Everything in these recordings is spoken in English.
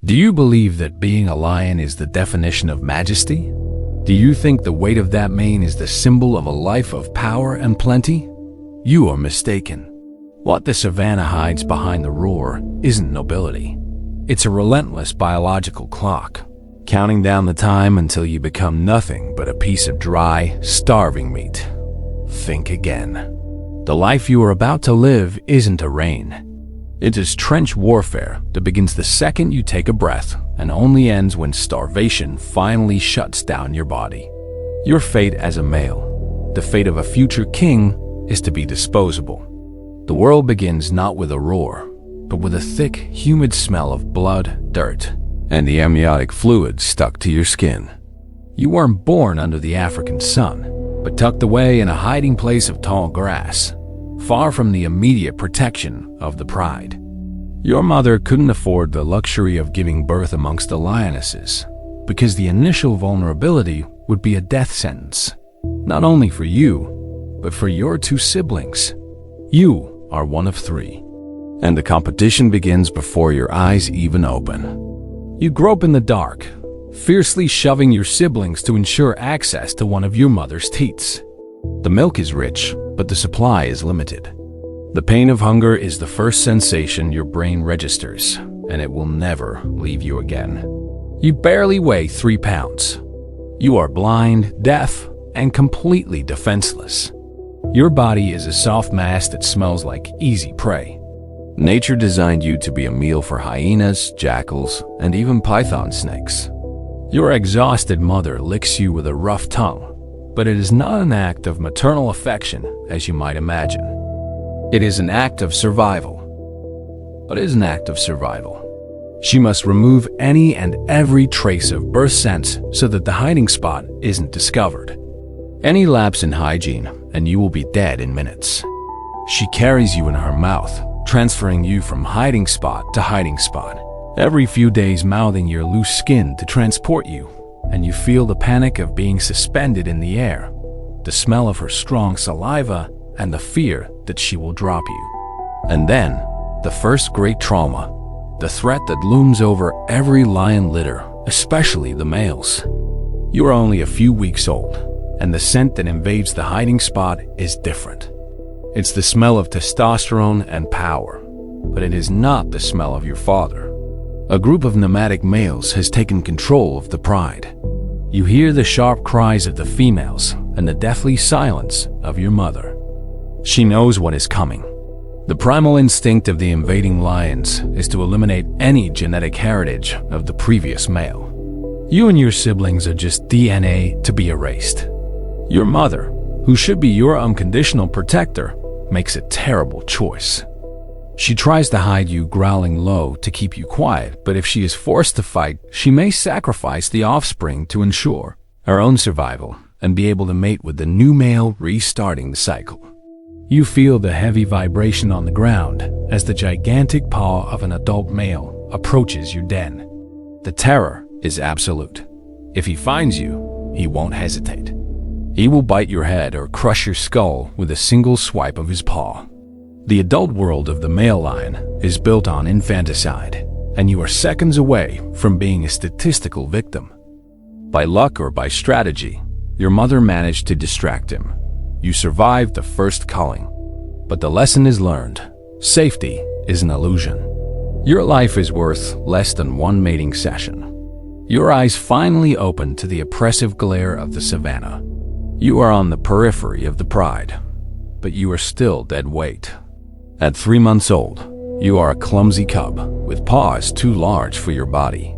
Do you believe that being a lion is the definition of majesty? Do you think the weight of that mane is the symbol of a life of power and plenty? You are mistaken. What the savannah hides behind the roar isn't nobility. It's a relentless biological clock, counting down the time until you become nothing but a piece of dry, starving meat. Think again. The life you are about to live isn't a reign. It is trench warfare that begins the second you take a breath and only ends when starvation finally shuts down your body. Your fate as a male, the fate of a future king, is to be disposable. The world begins not with a roar, but with a thick, humid smell of blood, dirt, and the amniotic fluid stuck to your skin. You weren't born under the African sun, but tucked away in a hiding place of tall grass, far from the immediate protection of the pride. Your mother couldn't afford the luxury of giving birth amongst the lionesses, because the initial vulnerability would be a death sentence, not only for you, but for your two siblings. You are one of three, and the competition begins before your eyes even open. You grope in the dark, fiercely shoving your siblings to ensure access to one of your mother's teats. The milk is rich, but the supply is limited. The pain of hunger is the first sensation your brain registers, and it will never leave you again. You barely weigh 3 pounds. You are blind, deaf, and completely defenseless. Your body is a soft mass that smells like easy prey. Nature designed you to be a meal for hyenas, jackals, and even python snakes. Your exhausted mother licks you with a rough tongue, but it is not an act of maternal affection as you might imagine. It is an act of survival. But it is an act of survival. She must remove any and every trace of birth sense so that the hiding spot isn't discovered. Any lapse in hygiene, and you will be dead in minutes. She carries you in her mouth, transferring you from hiding spot to hiding spot, every few days mouthing your loose skin to transport you, and you feel the panic of being suspended in the air, the smell of her strong saliva, and the fear that she will drop you. And then, the first great trauma, the threat that looms over every lion litter, especially the males. You are only a few weeks old, and the scent that invades the hiding spot is different. It's the smell of testosterone and power, but it is not the smell of your father. A group of nomadic males has taken control of the pride. You hear the sharp cries of the females and the deathly silence of your mother. She knows what is coming. The primal instinct of the invading lions is to eliminate any genetic heritage of the previous male. You and your siblings are just DNA to be erased. Your mother, who should be your unconditional protector, makes a terrible choice. She tries to hide you growling low to keep you quiet, but if she is forced to fight, she may sacrifice the offspring to ensure her own survival and be able to mate with the new male, restarting the cycle. You feel the heavy vibration on the ground as the gigantic paw of an adult male approaches your den. The terror is absolute. If he finds you, he won't hesitate. He will bite your head or crush your skull with a single swipe of his paw. The adult world of the male lion is built on infanticide, and you are seconds away from being a statistical victim. By luck or by strategy, your mother managed to distract him. You survived the first culling, but the lesson is learned. Safety is an illusion. Your life is worth less than one mating session. Your eyes finally open to the oppressive glare of the savannah. You are on the periphery of the pride, but you are still dead weight. At 3 months old, you are a clumsy cub with paws too large for your body.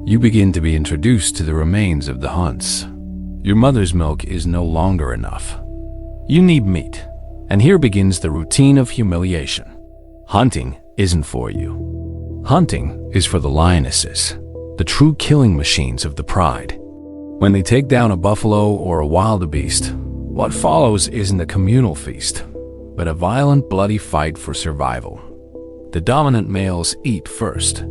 You begin to be introduced to the remains of the hunts. Your mother's milk is no longer enough. You need meat, and here begins the routine of humiliation. Hunting isn't for you. Hunting is for the lionesses, the true killing machines of the pride. When they take down a buffalo or a wildebeest, what follows isn't a communal feast, but a violent, bloody fight for survival. The dominant males eat first.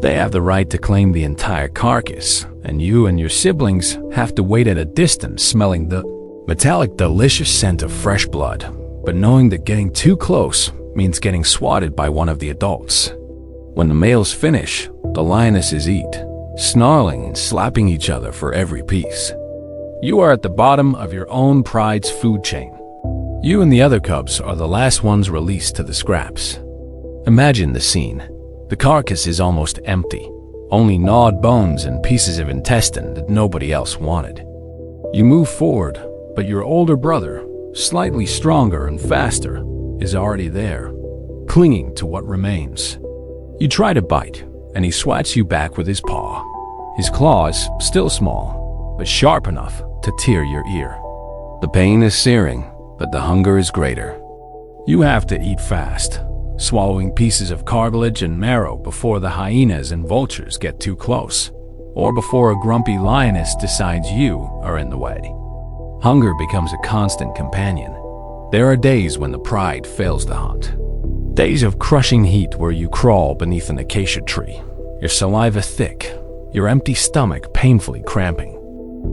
They have the right to claim the entire carcass, and you and your siblings have to wait at a distance smelling the metallic, delicious scent of fresh blood, but knowing that getting too close means getting swatted by one of the adults. When the males finish, The lionesses eat, snarling and slapping each other for every piece. You are at the bottom of your own pride's food chain. You and the other cubs are the last ones released to the scraps. Imagine the scene. The carcass is almost empty, only gnawed bones and pieces of intestine that nobody else wanted. You move forward, but your older brother, slightly stronger and faster, is already there, clinging to what remains. You try to bite, and he swats you back with his paw. His claws, still small, but sharp enough to tear your ear. The pain is searing, but the hunger is greater. You have to eat fast, swallowing pieces of cartilage and marrow before the hyenas and vultures get too close, or before a grumpy lioness decides you are in the way. Hunger becomes a constant companion. There are days when the pride fails the hunt. Days of crushing heat where you crawl beneath an acacia tree, your saliva thick, your empty stomach painfully cramping.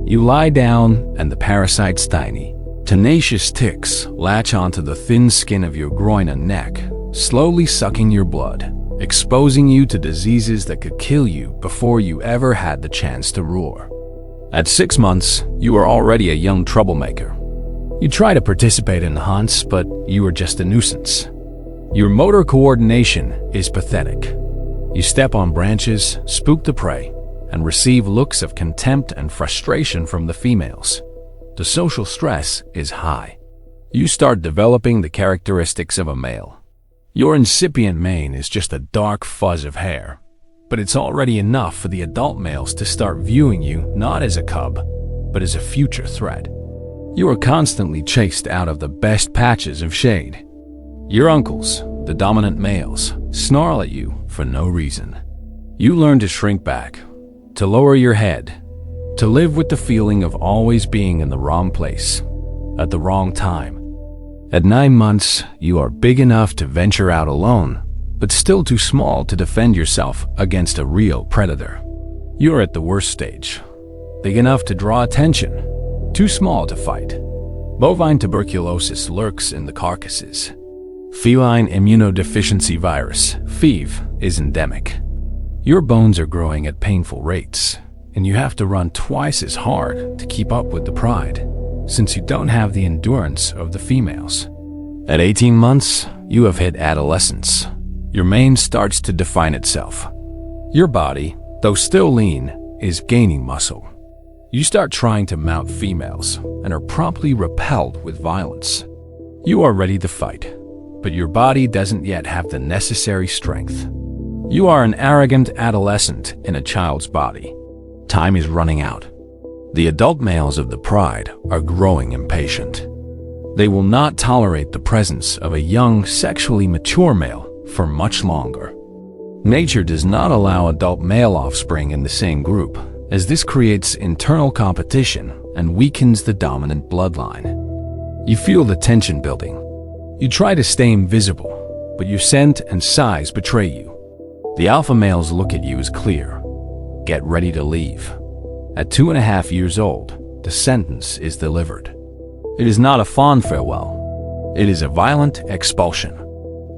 You lie down and the parasites tiny, tenacious ticks latch onto the thin skin of your groin and neck, slowly sucking your blood, exposing you to diseases that could kill you before you ever had the chance to roar. At 6 months, you are already a young troublemaker. You try to participate in the hunts, but you are just a nuisance. Your motor coordination is pathetic. You step on branches, spook the prey, and receive looks of contempt and frustration from the females. The social stress is high. You start developing the characteristics of a male. Your incipient mane is just a dark fuzz of hair, but it's already enough for the adult males to start viewing you not as a cub, but as a future threat. You are constantly chased out of the best patches of shade. Your uncles, the dominant males, snarl at you for no reason. You learn to shrink back, to lower your head, to live with the feeling of always being in the wrong place, at the wrong time. At 9 months, you are big enough to venture out alone, but still too small to defend yourself against a real predator. You are at the worst stage, big enough to draw attention, too small to fight. Bovine tuberculosis lurks in the carcasses. Feline immunodeficiency virus, FEV, is endemic. Your bones are growing at painful rates, and you have to run twice as hard to keep up with the pride, since you don't have the endurance of the females. At 18 months, you have hit adolescence. Your mane starts to define itself. Your body, though still lean, is gaining muscle. You start trying to mount females and are promptly repelled with violence. You are ready to fight, but your body doesn't yet have the necessary strength. You are an arrogant adolescent in a child's body. Time is running out. The adult males of the pride are growing impatient. They will not tolerate the presence of a young, sexually mature male for much longer. Nature does not allow adult male offspring in the same group, as this creates internal competition and weakens the dominant bloodline. You feel the tension building. You try to stay invisible, but your scent and size betray you. The alpha male's look at you is clear. Get ready to leave. At 2.5 years old, the sentence is delivered. It is not a fond farewell. It is a violent expulsion.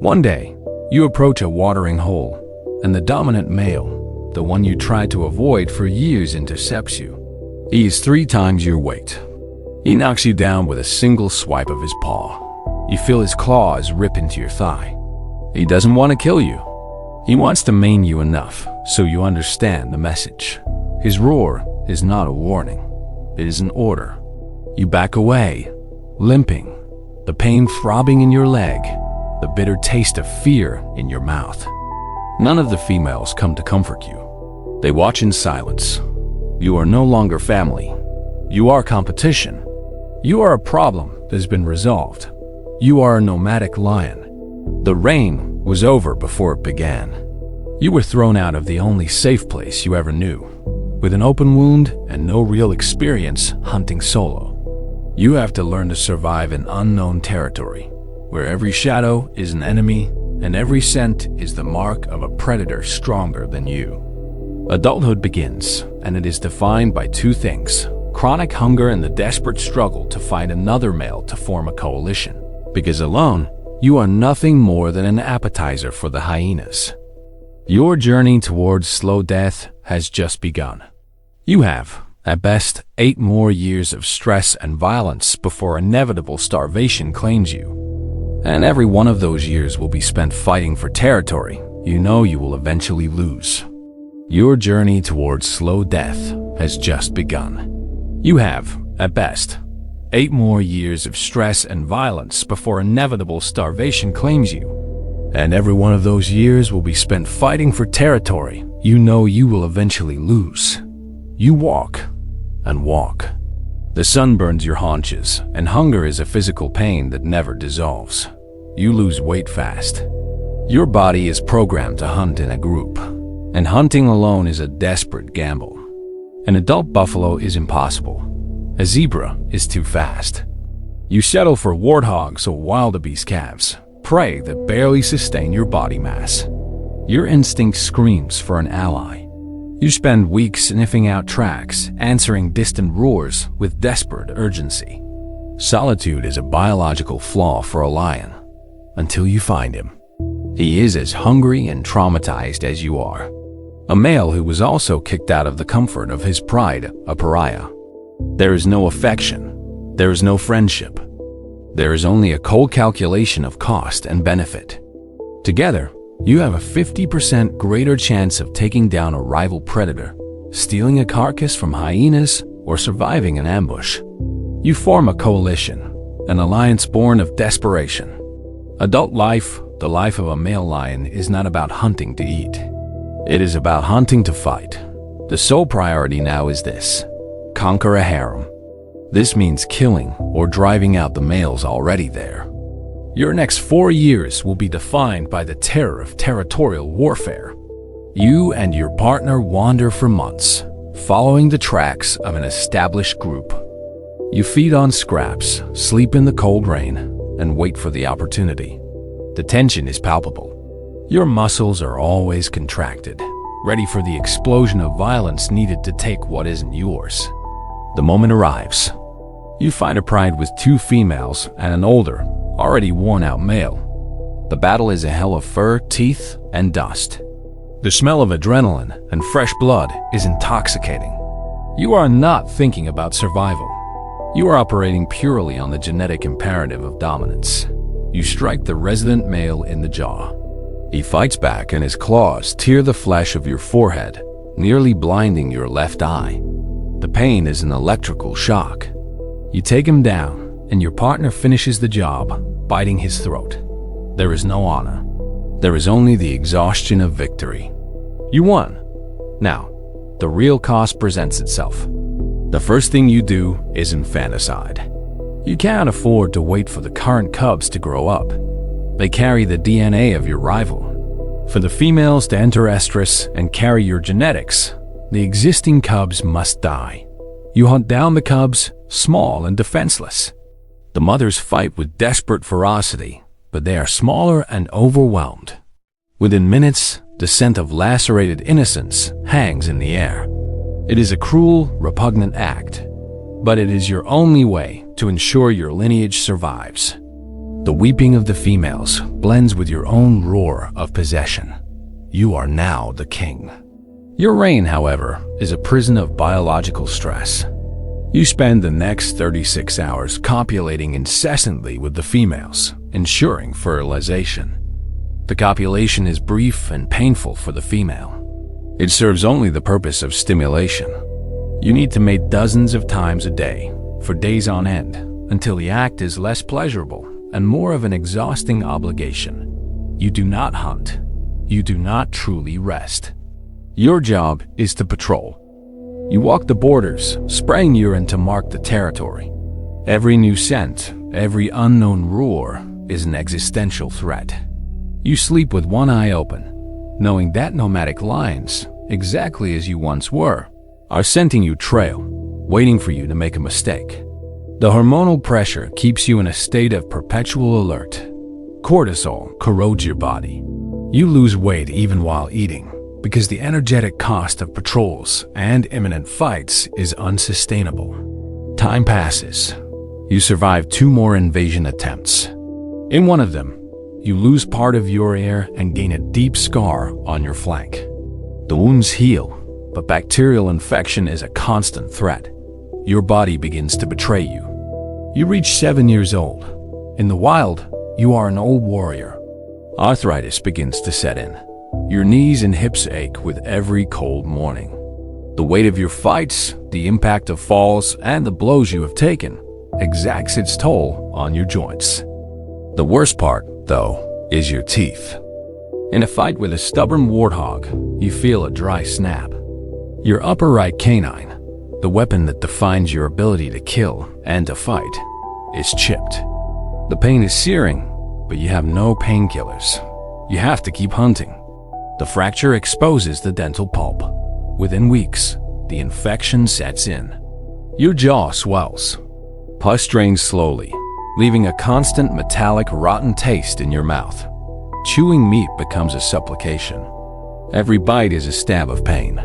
One day, you approach a watering hole, and the dominant male, the one you tried to avoid for years, intercepts you. He is 3 times your weight. He knocks you down with a single swipe of his paw. You feel his claws rip into your thigh. He doesn't want to kill you. He wants to maim you enough so you understand the message. His roar is not a warning. It is an order. You back away, limping, the pain throbbing in your leg, the bitter taste of fear in your mouth. None of the females come to comfort you. They watch in silence. You are no longer family. You are competition. You are a problem that has been resolved. You are a nomadic lion. The reign was over before it began. You were thrown out of the only safe place you ever knew, with an open wound and no real experience hunting solo. You have to learn to survive in unknown territory, where every shadow is an enemy and every scent is the mark of a predator stronger than you. Adulthood begins, and it is defined by 2 things: chronic hunger and the desperate struggle to find another male to form a coalition. Because alone, you are nothing more than an appetizer for the hyenas. Your journey towards slow death has just begun. You have, at best, 8 more years of stress and violence before inevitable starvation claims you. And every one of those years will be spent fighting for territory you know you will eventually lose. Your journey towards slow death has just begun. You have, at best, 8 more years of stress and violence before inevitable starvation claims you. And every one of those years will be spent fighting for territory you know you will eventually lose. You walk and walk. The sun burns your haunches, and hunger is a physical pain that never dissolves. You lose weight fast. Your body is programmed to hunt in a group, and hunting alone is a desperate gamble. An adult buffalo is impossible. A zebra is too fast. You settle for warthogs or wildebeest calves, prey that barely sustain your body mass. Your instinct screams for an ally. You spend weeks sniffing out tracks, answering distant roars with desperate urgency. Solitude is a biological flaw for a lion, until you find him. He is as hungry and traumatized as you are. A male who was also kicked out of the comfort of his pride, a pariah. There is no affection. There is no friendship. There is only a cold calculation of cost and benefit. Together, you have a 50% greater chance of taking down a rival predator, stealing a carcass from hyenas, or surviving an ambush. You form a coalition, an alliance born of desperation. Adult life, the life of a male lion, is not about hunting to eat. It is about hunting to fight. The sole priority now is this: conquer a harem. This means killing or driving out the males already there. Your next 4 years will be defined by the terror of territorial warfare. You and your partner wander for months, following the tracks of an established group. You feed on scraps, sleep in the cold rain, and wait for the opportunity. The tension is palpable. Your muscles are always contracted, ready for the explosion of violence needed to take what isn't yours. The moment arrives. You find a pride with 2 females and an older, already worn-out male. The battle is a hell of fur, teeth, and dust. The smell of adrenaline and fresh blood is intoxicating. You are not thinking about survival. You are operating purely on the genetic imperative of dominance. You strike the resident male in the jaw. He fights back, and his claws tear the flesh of your forehead, nearly blinding your left eye. The pain is an electrical shock. You take him down, and your partner finishes the job, biting his throat. There is no honor. There is only the exhaustion of victory. You won. Now, the real cost presents itself. The first thing you do is infanticide. You can't afford to wait for the current cubs to grow up. They carry the DNA of your rival. For the females to enter estrus and carry your genetics, the existing cubs must die. You hunt down the cubs, small and defenseless. The mothers fight with desperate ferocity, but they are smaller and overwhelmed. Within minutes, the scent of lacerated innocence hangs in the air. It is a cruel, repugnant act, but it is your only way to ensure your lineage survives. The weeping of the females blends with your own roar of possession. You are now the king. Your reign, however, is a prison of biological stress. You spend the next 36 hours copulating incessantly with the females, ensuring fertilization. The copulation is brief and painful for the female. It serves only the purpose of stimulation. You need to mate dozens of times a day, for days on end, until the act is less pleasurable and more of an exhausting obligation. You do not hunt. You do not truly rest. Your job is to patrol. You walk the borders, spraying urine to mark the territory. Every new scent, every unknown roar is an existential threat. You sleep with one eye open, knowing that nomadic lions, exactly as you once were, are scenting your trail, waiting for you to make a mistake. The hormonal pressure keeps you in a state of perpetual alert. Cortisol corrodes your body. You lose weight even while eating, because the energetic cost of patrols and imminent fights is unsustainable. Time passes. You survive 2 more invasion attempts. In one of them, you lose part of your ear and gain a deep scar on your flank. The wounds heal, but bacterial infection is a constant threat. Your body begins to betray you. You reach 7 years old. In the wild, you are an old warrior. Arthritis begins to set in. Your knees and hips ache with every cold morning. The weight of your fights, the impact of falls, and the blows you have taken exacts its toll on your joints. The worst part, though, is your teeth. In a fight with a stubborn warthog, you feel a dry snap. Your upper right canine, the weapon that defines your ability to kill and to fight, is chipped. The pain is searing, but you have no painkillers. You have to keep hunting. The fracture exposes the dental pulp. Within weeks, the infection sets in. Your jaw swells. Pus drains slowly, leaving a constant metallic, rotten taste in your mouth. Chewing meat becomes a supplication. Every bite is a stab of pain.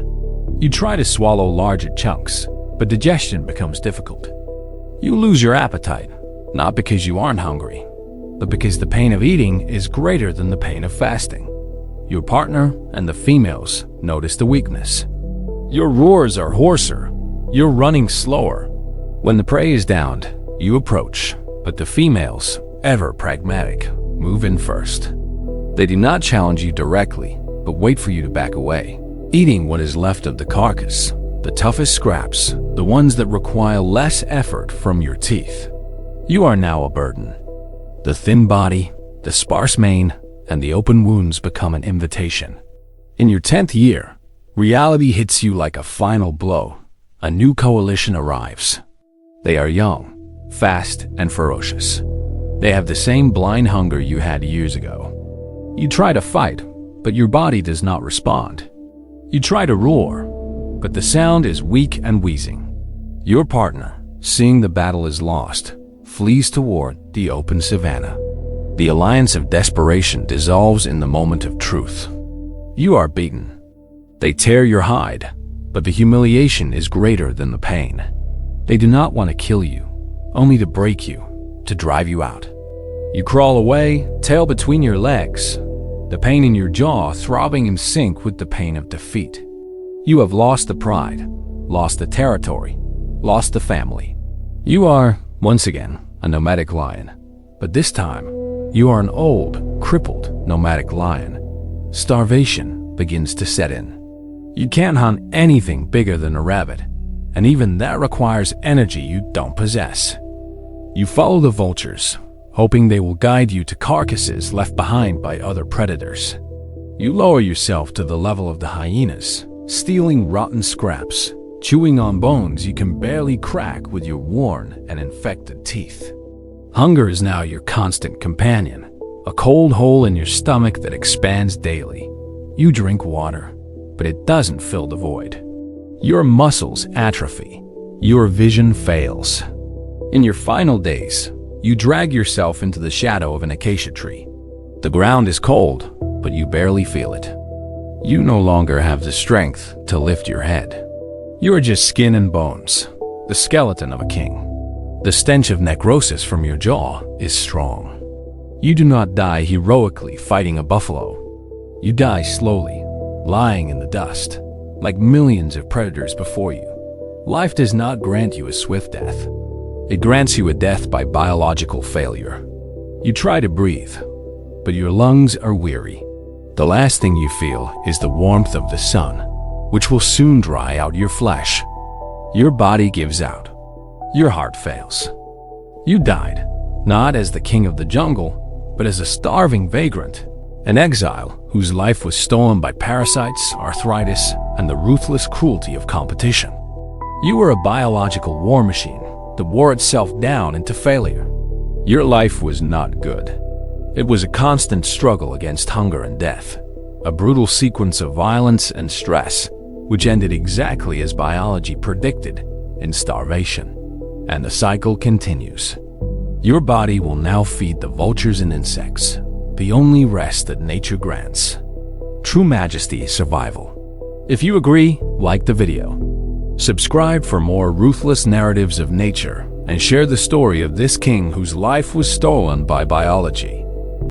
You try to swallow larger chunks, but digestion becomes difficult. You lose your appetite, not because you aren't hungry, but because the pain of eating is greater than the pain of fasting. Your partner and the females notice the weakness. Your roars are hoarser. You're running slower. When the prey is downed, you approach, but the females, ever pragmatic, move in first. They do not challenge you directly, but wait for you to back away, eating what is left of the carcass, the toughest scraps, the ones that require less effort from your teeth. You are now a burden. The thin body, the sparse mane, and the open wounds become an invitation. In your 10th year, reality hits you like a final blow. A new coalition arrives. They are young, fast, and ferocious. They have the same blind hunger you had years ago. You try to fight, but your body does not respond. You try to roar, but the sound is weak and wheezing. Your partner, seeing the battle is lost, flees toward the open savanna. The alliance of desperation dissolves in the moment of truth. You are beaten. They tear your hide, but the humiliation is greater than the pain. They do not want to kill you, only to break you, to drive you out. You crawl away, tail between your legs, the pain in your jaw throbbing in sync with the pain of defeat. You have lost the pride, lost the territory, lost the family. You are, once again, a nomadic lion, but this time, you are an old, crippled nomadic lion. Starvation begins to set in. You can't hunt anything bigger than a rabbit, and even that requires energy you don't possess. You follow the vultures, hoping they will guide you to carcasses left behind by other predators. You lower yourself to the level of the hyenas, stealing rotten scraps, chewing on bones you can barely crack with your worn and infected teeth. Hunger is now your constant companion, a cold hole in your stomach that expands daily. You drink water, but it doesn't fill the void. Your muscles atrophy. Your vision fails. In your final days, you drag yourself into the shadow of an acacia tree. The ground is cold, but you barely feel it. You no longer have the strength to lift your head. You are just skin and bones, the skeleton of a king. The stench of necrosis from your jaw is strong. You do not die heroically fighting a buffalo. You die slowly, lying in the dust, like millions of predators before you. Life does not grant you a swift death. It grants you a death by biological failure. You try to breathe, but your lungs are weary. The last thing you feel is the warmth of the sun, which will soon dry out your flesh. Your body gives out. Your heart fails. You died, not as the king of the jungle, but as a starving vagrant, an exile whose life was stolen by parasites, arthritis, and the ruthless cruelty of competition. You were a biological war machine that wore itself down into failure. Your life was not good. It was a constant struggle against hunger and death, a brutal sequence of violence and stress, which ended exactly as biology predicted, in starvation. And the cycle continues. Your body will now feed the vultures and insects, the only rest that nature grants. True majesty is survival. If you agree, like the video. Subscribe for more ruthless narratives of nature and share the story of this king whose life was stolen by biology.